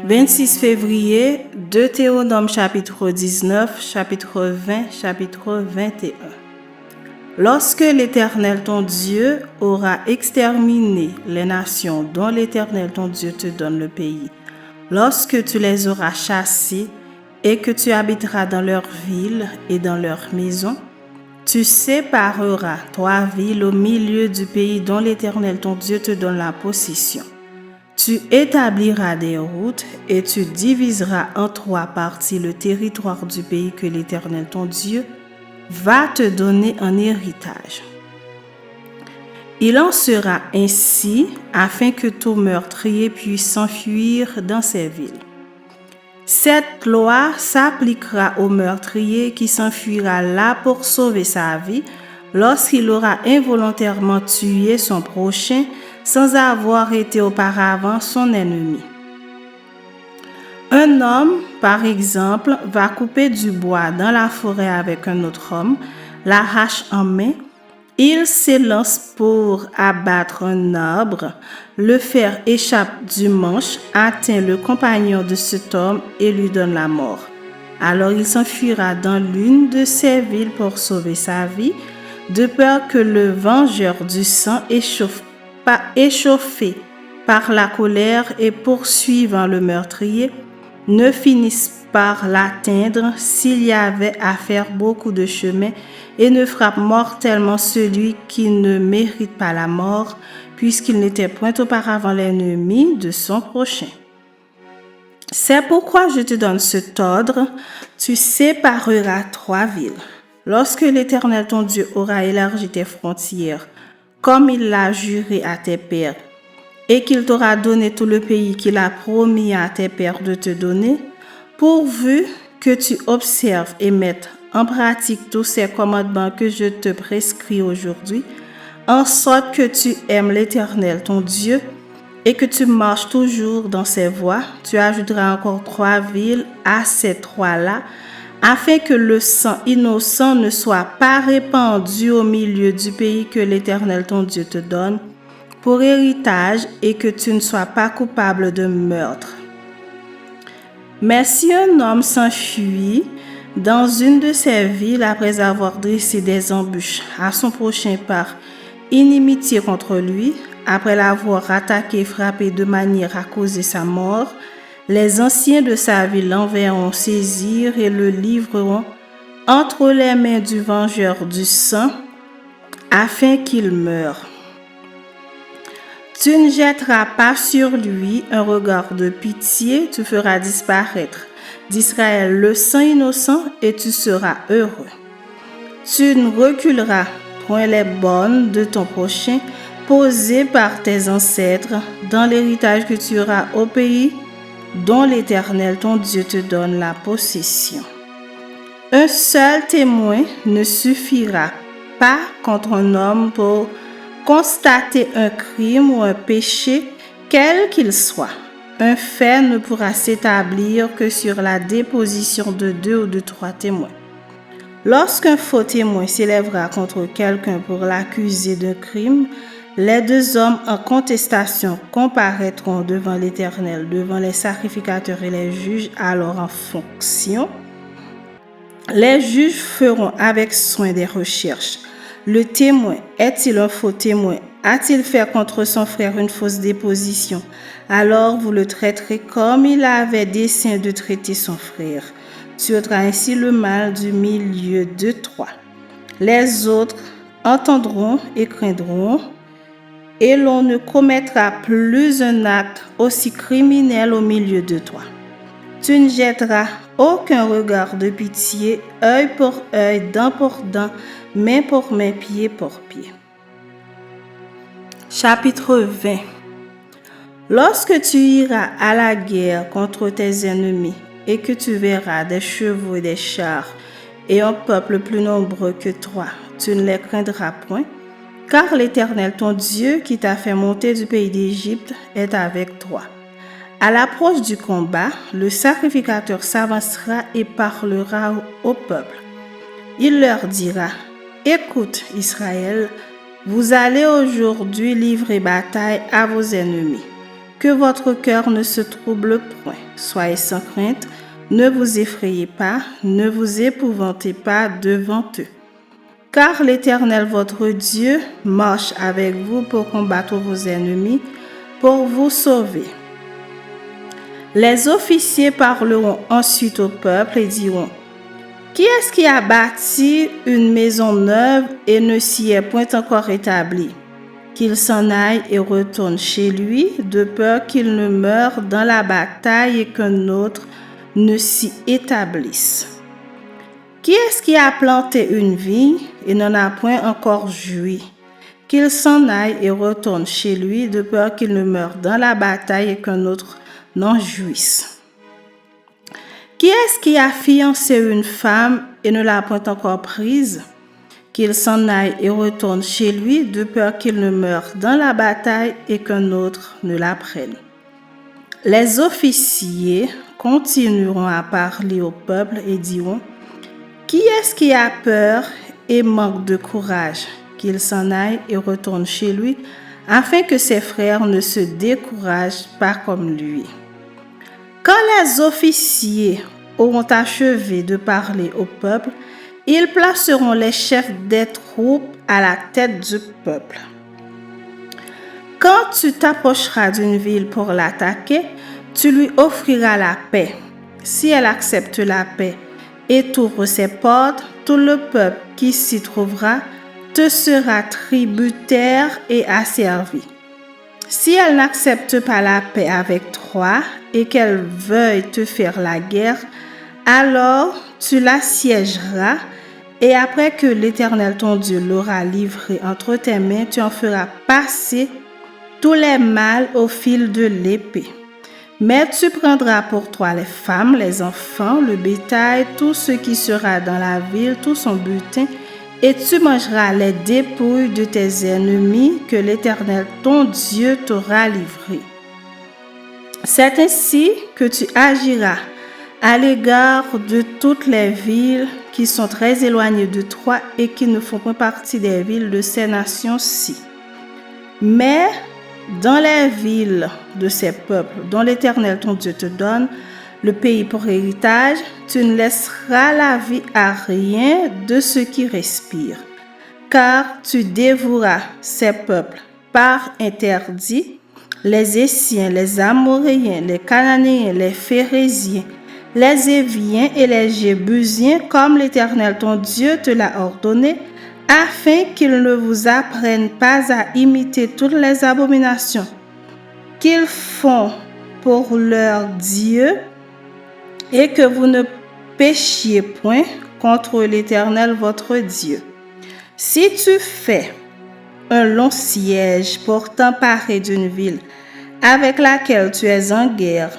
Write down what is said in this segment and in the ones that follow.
26 février, Deutéronome chapitre 19, chapitre 20, chapitre 21. Lorsque l'Éternel ton Dieu aura exterminé les nations dont l'Éternel ton Dieu te donne le pays, lorsque tu les auras chassées et que tu habiteras dans leurs villes et dans leurs maisons, tu sépareras 3 villes au milieu du pays dont l'Éternel ton Dieu te donne la possession. Tu établiras des routes et tu diviseras en 3 parties le territoire du pays que l'Éternel ton Dieu va te donner en héritage. Il en sera ainsi afin que tout meurtrier puisse s'enfuir dans ces villes. Cette loi s'appliquera au meurtrier qui s'enfuira là pour sauver sa vie lorsqu'il aura involontairement tué son prochain sans avoir été auparavant son ennemi. Un homme, par exemple, va couper du bois dans la forêt avec un autre homme, la hache en main. Il s'élance pour abattre un arbre, le fer échappe du manche, atteint le compagnon de cet homme et lui donne la mort. Alors il s'enfuira dans l'une de ces villes pour sauver sa vie, de peur que le vengeur du sang échauffé par la colère et poursuivant le meurtrier, ne finisse par l'atteindre s'il y avait à faire beaucoup de chemin et ne frappe mortellement celui qui ne mérite pas la mort, puisqu'il n'était point auparavant l'ennemi de son prochain. C'est pourquoi je te donne cet ordre, tu sépareras 3 villes. Lorsque l'Éternel ton Dieu aura élargi tes frontières, comme il l'a juré à tes pères, et qu'il t'aura donné tout le pays qu'il a promis à tes pères de te donner, pourvu que tu observes et mettes en pratique tous ces commandements que je te prescris aujourd'hui, en sorte que tu aimes l'Éternel ton Dieu et que tu marches toujours dans ses voies, tu ajouteras encore 3 villes à ces 3-là, afin que le sang innocent ne soit pas répandu au milieu du pays que l'Éternel ton Dieu te donne pour héritage et que tu ne sois pas coupable de meurtre. Mais si un homme s'enfuit dans une de ces villes après avoir dressé des embûches à son prochain par inimitié contre lui, après l'avoir attaqué et frappé de manière à causer sa mort, les anciens de sa ville l'enverront saisir et le livreront entre les mains du vengeur du sang afin qu'il meure. Tu ne jetteras pas sur lui un regard de pitié, tu feras disparaître d'Israël le sang innocent et tu seras heureux. Tu ne reculeras point les bornes de ton prochain posées par tes ancêtres dans l'héritage que tu auras au pays dont l'Éternel ton Dieu te donne la possession. Un seul témoin ne suffira pas contre un homme pour constater un crime ou un péché, quel qu'il soit. Un fait ne pourra s'établir que sur la déposition de 2 ou de 3 témoins. Lorsqu'un faux témoin s'élèvera contre quelqu'un pour l'accuser d'un crime, les 2 hommes en contestation comparaîtront devant l'Éternel, devant les sacrificateurs et les juges alors en fonction. Les juges feront avec soin des recherches. Le témoin, est-il un faux témoin? A-t-il fait contre son frère une fausse déposition? Alors vous le traiterez comme il avait dessein de traiter son frère. Tu ôteras ainsi le mal du milieu de toi. Les autres entendront et craindront, et l'on ne commettra plus un acte aussi criminel au milieu de toi. Tu ne jetteras aucun regard de pitié, œil pour œil, dent pour dent, main pour main, pied pour pied. Chapitre 20. Lorsque tu iras à la guerre contre tes ennemis et que tu verras des chevaux et des chars et un peuple plus nombreux que toi, tu ne les craindras point, car l'Éternel ton Dieu qui t'a fait monter du pays d'Égypte est avec toi. À l'approche du combat, le sacrificateur s'avancera et parlera au peuple. Il leur dira: « Écoute, Israël, vous allez aujourd'hui livrer bataille à vos ennemis. que votre cœur ne se trouble point. Soyez sans crainte, ne vous effrayez pas, ne vous épouvantez pas devant eux. Car l'Éternel votre Dieu marche avec vous pour combattre vos ennemis, pour vous sauver. Les officiers parleront ensuite au peuple et diront: Qui est-ce qui a bâti une maison neuve et ne s'y est point encore établi? Qu'il s'en aille et retourne chez lui, de peur qu'il ne meure dans la bataille et qu'un autre ne s'y établisse. Qui est-ce qui a planté une vigne et n'en a point encore joui? Qu'il s'en aille et retourne chez lui, de peur qu'il ne meure dans la bataille et qu'un autre n'en jouisse. Qui est-ce qui a fiancé une femme et ne l'a point encore prise? Qu'il s'en aille et retourne chez lui, de peur qu'il ne meure dans la bataille et qu'un autre ne la prenne. Les officiers continueront à parler au peuple et diront: Qui est-ce qui a peur et manque de courage? Qu'il s'en aille et retourne chez lui, afin que ses frères ne se découragent pas comme lui. Quand les officiers auront achevé de parler au peuple, ils placeront les chefs des troupes à la tête du peuple. Quand tu t'approcheras d'une ville pour l'attaquer, tu lui offriras la paix. Si elle accepte la paix et t'ouvre ses portes, tout le peuple qui s'y trouvera te sera tributaire et asservi. Si elle n'accepte pas la paix avec toi et qu'elle veuille te faire la guerre, alors tu l'assiégeras, et après que l'Éternel ton Dieu l'aura livré entre tes mains, tu en feras passer tous les mâles au fil de l'épée. Mais tu prendras pour toi les femmes, les enfants, le bétail, tout ce qui sera dans la ville, tout son butin, et tu mangeras les dépouilles de tes ennemis que l'Éternel ton Dieu t'aura livrés. C'est ainsi que tu agiras à l'égard de toutes les villes qui sont très éloignées de toi et qui ne font pas partie des villes de ces nations-ci. Mais dans les villes de ces peuples dont l'Éternel ton Dieu te donne le pays pour héritage, tu ne laisseras la vie à rien de ceux qui respirent, car tu dévoueras ces peuples par interdit, les Essiens, les Amoréens, les Cananéens, les Phérésiens, les Éviens et les Jébusiens, comme l'Éternel ton Dieu te l'a ordonné, afin qu'ils ne vous apprennent pas à imiter toutes les abominations qu'ils font pour leurs dieux, et que vous ne péchiez point contre l'Éternel votre Dieu. Si tu fais un long siège pour t'emparer d'une ville avec laquelle tu es en guerre,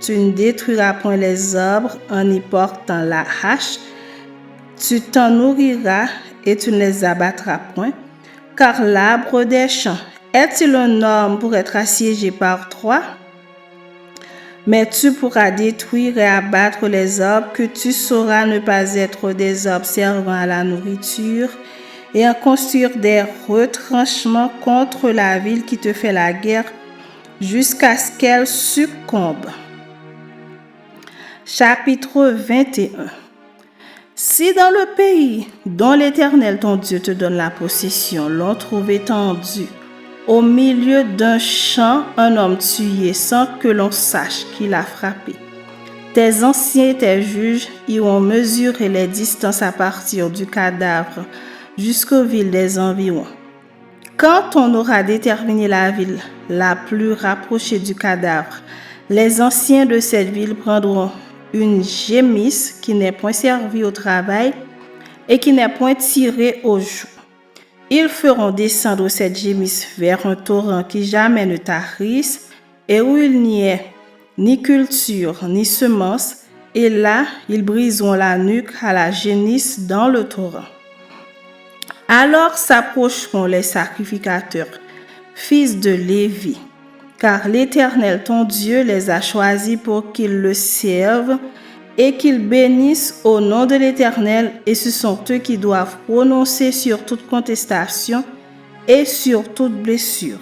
tu ne détruiras point les arbres en y portant la hache, tu t'en nourriras et tu ne les abattras point, car l'arbre des champs est-il un homme pour être assiégé par toi? Mais tu pourras détruire et abattre les arbres que tu sauras ne pas être des arbres servant à la nourriture, et en construire des retranchements contre la ville qui te fait la guerre jusqu'à ce qu'elle succombe. Chapitre 21. Si dans le pays dont l'Éternel ton Dieu te donne la possession, l'on trouve étendu au milieu d'un champ un homme tué sans que l'on sache qui l'a frappé, tes anciens et tes juges iront mesurer les distances à partir du cadavre jusqu'aux villes des environs. Quand on aura déterminé la ville la plus rapprochée du cadavre, les anciens de cette ville prendront une gémisse qui n'est point servie au travail et qui n'est point tirée au joug. Ils feront descendre cette gémisse vers un torrent qui jamais ne tarisse et où il n'y ait ni culture ni semence, et là ils briseront la nuque à la génisse dans le torrent. Alors s'approcheront les sacrificateurs, fils de Lévi, car l'Éternel ton Dieu les a choisis pour qu'ils le servent et qu'ils bénissent au nom de l'Éternel, et ce sont eux qui doivent prononcer sur toute contestation et sur toute blessure.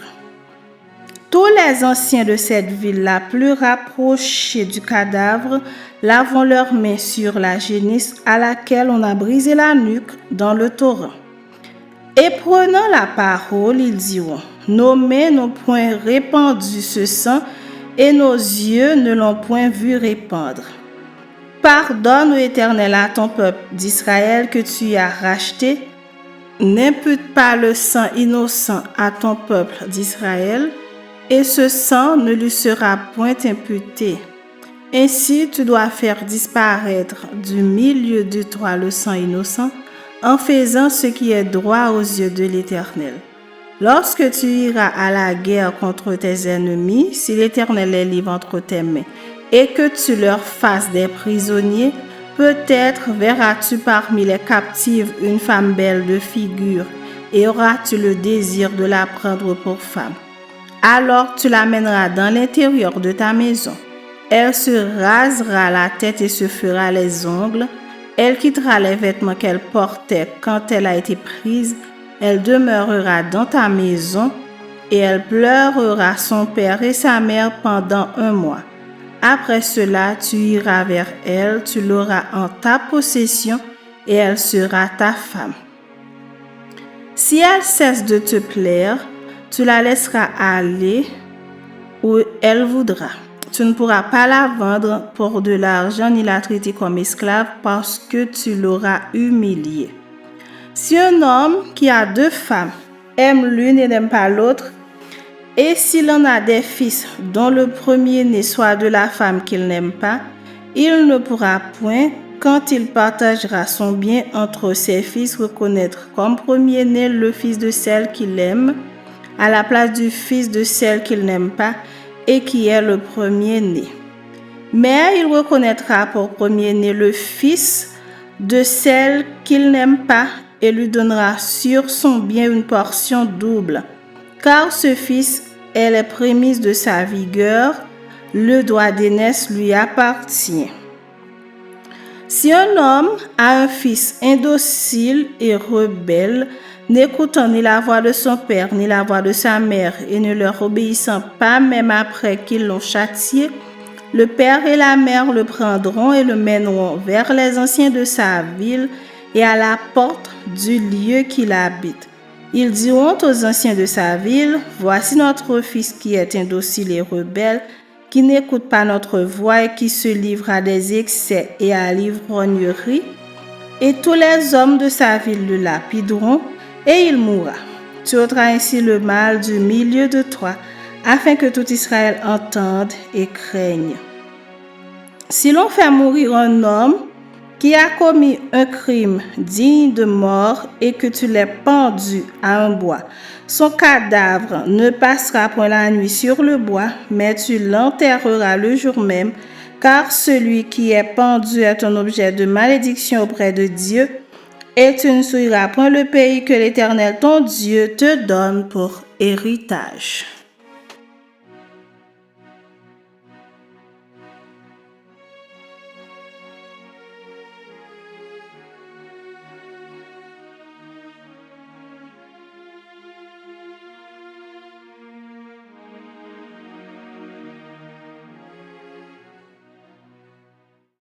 Tous les anciens de cette ville la plus rapprochée du cadavre lavant leurs mains sur la génisse à laquelle on a brisé la nuque dans le torrent. Et prenant la parole, ils diront, nos mains n'ont point répandu ce sang et nos yeux ne l'ont point vu répandre. Pardonne, ô Éternel, à ton peuple d'Israël que tu as racheté. N'impute pas le sang innocent à ton peuple d'Israël, et ce sang ne lui sera point imputé. Ainsi, tu dois faire disparaître du milieu de toi le sang innocent, en faisant ce qui est droit aux yeux de l'Éternel. Lorsque tu iras à la guerre contre tes ennemis, si l'Éternel les livre entre tes mains, et que tu leur fasses des prisonniers, peut-être verras-tu parmi les captives une femme belle de figure, et auras-tu le désir de la prendre pour femme. Alors tu l'amèneras dans l'intérieur de ta maison. Elle se rasera la tête et se fera les ongles. Elle quittera les vêtements qu'elle portait quand elle a été prise. Elle demeurera dans ta maison et elle pleurera son père et sa mère pendant 1 mois. Après cela, tu iras vers elle, tu l'auras en ta possession et elle sera ta femme. Si elle cesse de te plaire, tu la laisseras aller où elle voudra. Tu ne pourras pas la vendre pour de l'argent ni la traiter comme esclave parce que tu l'auras humiliée. Si un homme qui a 2 femmes aime l'une et n'aime pas l'autre, et s'il en a des fils dont le premier-né soit de la femme qu'il n'aime pas, il ne pourra point, quand il partagera son bien entre ses fils, reconnaître comme premier-né le fils de celle qu'il aime, à la place du fils de celle qu'il n'aime pas et qui est le premier-né. Mais il reconnaîtra pour premier-né le fils de celle qu'il n'aime pas et lui donnera sur son bien une portion double, car ce fils est les prémices de sa vigueur, le droit d'aînesse lui appartient. Si un homme a un fils indocile et rebelle, n'écoutant ni la voix de son père ni la voix de sa mère et ne leur obéissant pas même après qu'ils l'ont châtié, le père et la mère le prendront et le mèneront vers les anciens de sa ville et à la porte du lieu qu'il habite. Ils diront aux anciens de sa ville, « Voici notre fils qui est indocile et rebelle, qui n'écoute pas notre voix et qui se livre à des excès et à l'ivrognerie. » Et tous les hommes de sa ville le lapideront et il mourra. Tu ôteras ainsi le mal du milieu de toi, afin que tout Israël entende et craigne. Si l'on fait mourir un homme qui a commis un crime digne de mort et que tu l'aies pendu à un bois, son cadavre ne passera point la nuit sur le bois, mais tu l'enterreras le jour même, car celui qui est pendu est un objet de malédiction auprès de Dieu, et tu ne souilleras point le pays que l'Éternel ton Dieu te donne pour héritage.